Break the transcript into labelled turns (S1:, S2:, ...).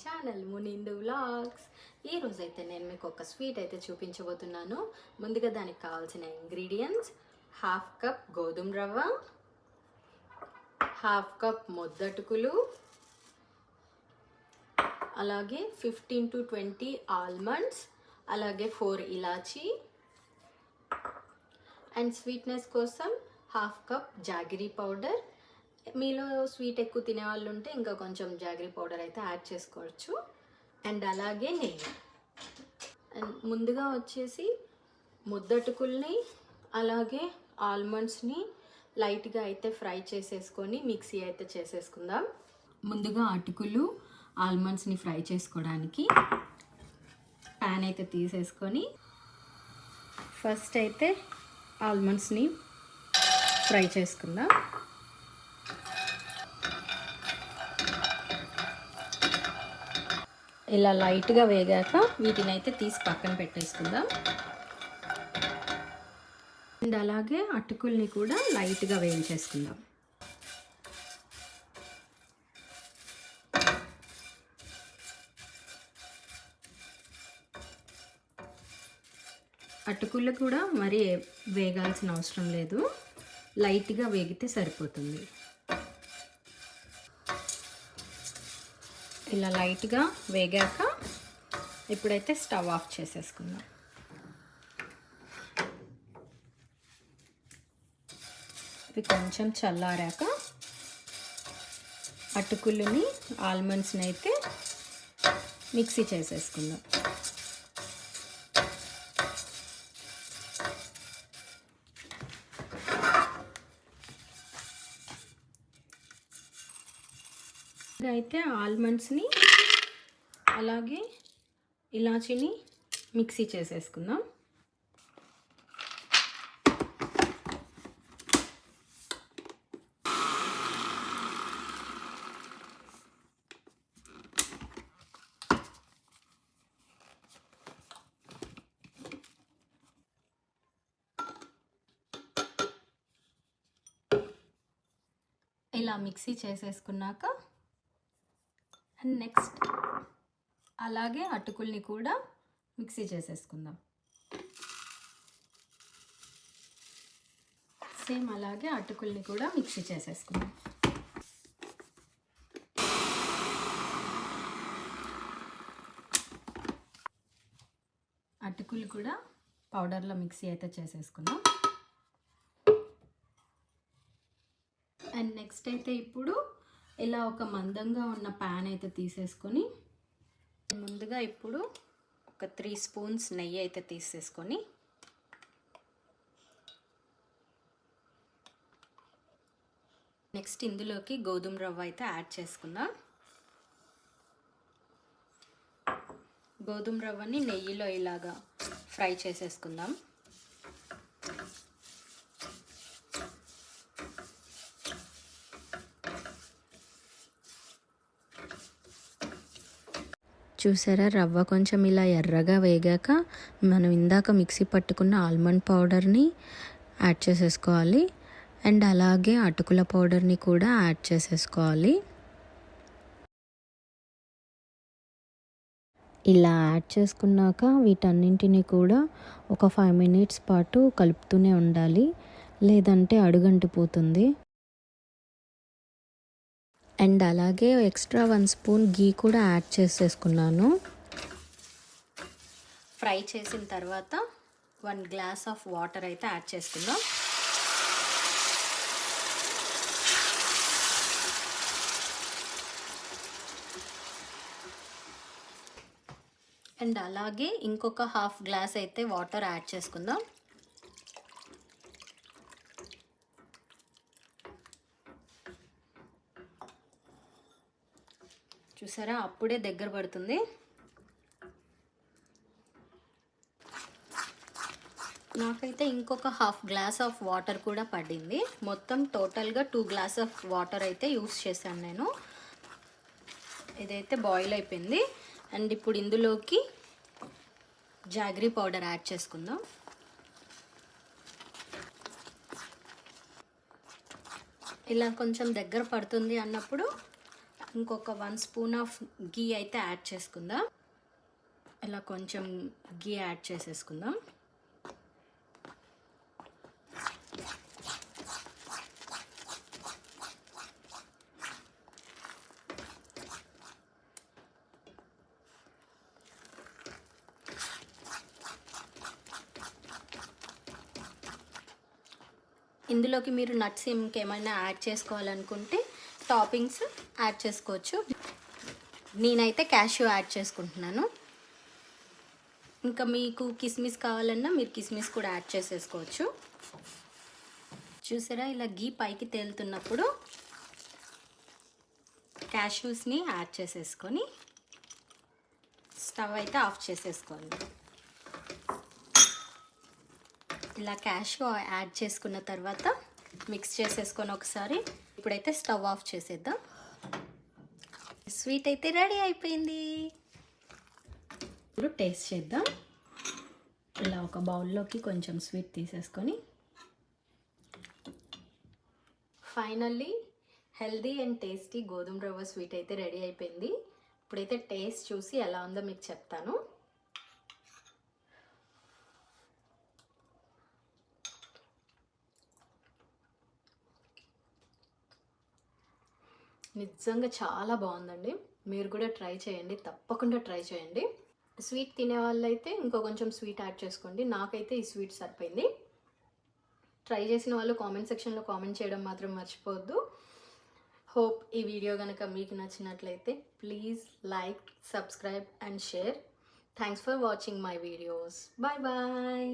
S1: Channel మునిందు vlogs. ఈరోజైతే నేను మీకు ఒక స్వీట్ అయితే చూపించబోతున్నాను. ముందుగా దానికి కావాల్సిన ఇంగ్రీడియంట్స్: హాఫ్ కప్ గోధుమ రవ్వ, హాఫ్ కప్ మొద్దటుకులు, అలాగే 15 to 20 ఆల్మండ్స్, అలాగే 4 ఇలాచీ, అండ్ స్వీట్నెస్ కోసం హాఫ్ కప్ జాగరీ పౌడర్. మీలో స్వీట్ ఎక్కువ తినే వాళ్ళు ఉంటే ఇంకా కొంచెం జాగరీ పౌడర్ అయితే యాడ్ చేసుకోవచ్చు. అండ్ అలాగే నెయ్యి. అండ్ ముందుగా వచ్చేసి ముద్దటుకుల్ని అలాగే ఆల్మండ్స్ని లైట్గా అయితే ఫ్రై చేసేసుకొని మిక్సీ అయితే చేసేసుకుందాం. ముందుగా అటుకులు ఆల్మండ్స్ని ఫ్రై చేసుకోవడానికి ప్యాన్ అయితే తీసేసుకొని ఫస్ట్ అయితే ఆల్మండ్స్ని ఫ్రై చేసుకుందాం. ఇలా లైట్గా వేగాక వీటిని అయితే తీసి పక్కన పెట్టేసుకుందాం. అండ్ అలాగే అటుకుల్ని కూడా లైట్గా వేయించేసుకుందాం. అటుకులు కూడా మరీ వేగాల్సిన అవసరం లేదు, లైట్గా వేగితే సరిపోతుంది. ఇలా లైట్గా వేగాక ఇప్పుడైతే స్టవ్ ఆఫ్ చేసేసుకుందాం. ఇవి కొంచెం చల్లారాక అటుకులని ఆల్మండ్స్ని అయితే మిక్సీ చేసేసుకుందాం. అయితే ఆల్మండ్స్ని అలాగే ఇలాచీని మిక్సీ చేసేసుకుందాం. ఇలా మిక్సీ చేసేసుకున్నాక అండ్ నెక్స్ట్ అలాగే అటుకుల్ని కూడా మిక్సీ చేసేసుకుందాం. సేమ్ అలాగే అటుకుల్ని కూడా మిక్సీ చేసేసుకుందాం. అటుకులు కూడా పౌడర్లో మిక్సీ అయితే చేసేసుకుందాం. అండ్ నెక్స్ట్ అయితే ఇప్పుడు ఇలా ఒక మందంగా ఉన్న ప్యాన్ అయితే తీసేసుకొని ముందుగా ఇప్పుడు ఒక 3 స్పూన్స్ నెయ్యి అయితే తీసేసుకొని నెక్స్ట్ ఇందులోకి గోధుమ రవ్వ అయితే యాడ్ చేసుకుందాం. గోధుమ రవ్వని నెయ్యిలో ఇలాగా ఫ్రై చేసేసుకుందాం. చూసారా, రవ్వ కొంచెం ఇలా ఎర్రగా వేగాక మనం ఇందాక మిక్సీ పట్టుకున్న ఆల్మండ్ పౌడర్ని యాడ్ చేసేసుకోవాలి. అండ్ అలాగే అటుకుల పౌడర్ని కూడా యాడ్ చేసేసుకోవాలి. ఇలా యాడ్ చేసుకున్నాక వీటన్నింటినీ కూడా ఒక 5 minutes పాటు కలుపుతూనే ఉండాలి, లేదంటే అడుగంటిపోతుంది. అండ్ అలాగే ఎక్స్ట్రా 1 స్పూన్ గీ కూడా యాడ్ చేసేసుకున్నాను. ఫ్రై చేసిన తర్వాత 1 గ్లాస్ ఆఫ్ వాటర్ అయితే యాడ్ చేసుకుందాం. అండ్ అలాగే ఇంకొక హాఫ్ గ్లాస్ అయితే వాటర్ యాడ్ చేసుకుందాం. చూసారా, అప్పుడే దగ్గర పడుతుంది. నాకైతే ఇంకొక హాఫ్ గ్లాస్ ఆఫ్ వాటర్ కూడా పడింది. మొత్తం టోటల్గా 2 గ్లాస్ ఆఫ్ వాటర్ అయితే యూస్ చేశాను నేను. ఇదైతే బాయిల్ అయిపోయింది. అండ్ ఇప్పుడు ఇందులోకి జాగరీ పౌడర్ యాడ్ చేసుకుందాం. ఇలా కొంచెం దగ్గర పడుతుంది అన్నప్పుడు ఇంకొక 1 స్పూన్ ఆఫ్ గీ అయితే యాడ్ చేసుకుందాం. ఇలా కొంచెం గీ యాడ్ చేసేసుకుందాం. ఇందులోకి మీరు నట్స్ ఇంకేమైనా యాడ్ చేసుకోవాలనుకుంటే టాపింగ్స్ యాడ్ చేసుకోవచ్చు. నేనైతే క్యాష్యూ యాడ్ చేసుకుంటున్నాను. ఇంకా మీకు కిస్మిస్ కావాలన్నా మీరు కిస్మిస్ కూడా యాడ్ చేసేసుకోవచ్చు. చూసారా, ఇలా గీ పైకి తేలుతున్నప్పుడు క్యాష్యూస్ని యాడ్ చేసేసుకొని స్టవ్ అయితే ఆఫ్ చేసేసుకోండి. ఇలా క్యాష్యూ యాడ్ చేసుకున్న తర్వాత మిక్స్ చేసేసుకొని ఒకసారి ఇప్పుడైతే స్టవ్ ఆఫ్ చేసేద్దాం. స్వీట్ అయితే రెడీ అయిపోయింది. ఇప్పుడు టేస్ట్ చేద్దాం. ఇలా ఒక బౌల్లోకి కొంచెం స్వీట్ తీసేసుకొని ఫైనల్లీ హెల్దీ అండ్ టేస్టీ గోధుమ రవ్వ స్వీట్ అయితే రెడీ అయిపోయింది. ఇప్పుడైతే టేస్ట్ చూసి ఎలా ఉందో మీకు చెప్తాను. నిజంగా చాలా బాగుందండి. మీరు కూడా ట్రై చేయండి, తప్పకుండా ట్రై చేయండి. స్వీట్ తినే వాళ్ళైతే ఇంకో కొంచెం స్వీట్ యాడ్ చేసుకోండి. నాకైతే ఈ స్వీట్ సరిపోయింది. ట్రై చేసిన వాళ్ళు కామెంట్ సెక్షన్లో కామెంట్ చేయడం మాత్రం మర్చిపోవద్దు. హోప్ ఈ వీడియో కనుక మీకు నచ్చినట్లయితే please like, subscribe and share. Thanks for watching my videos. Bye bye.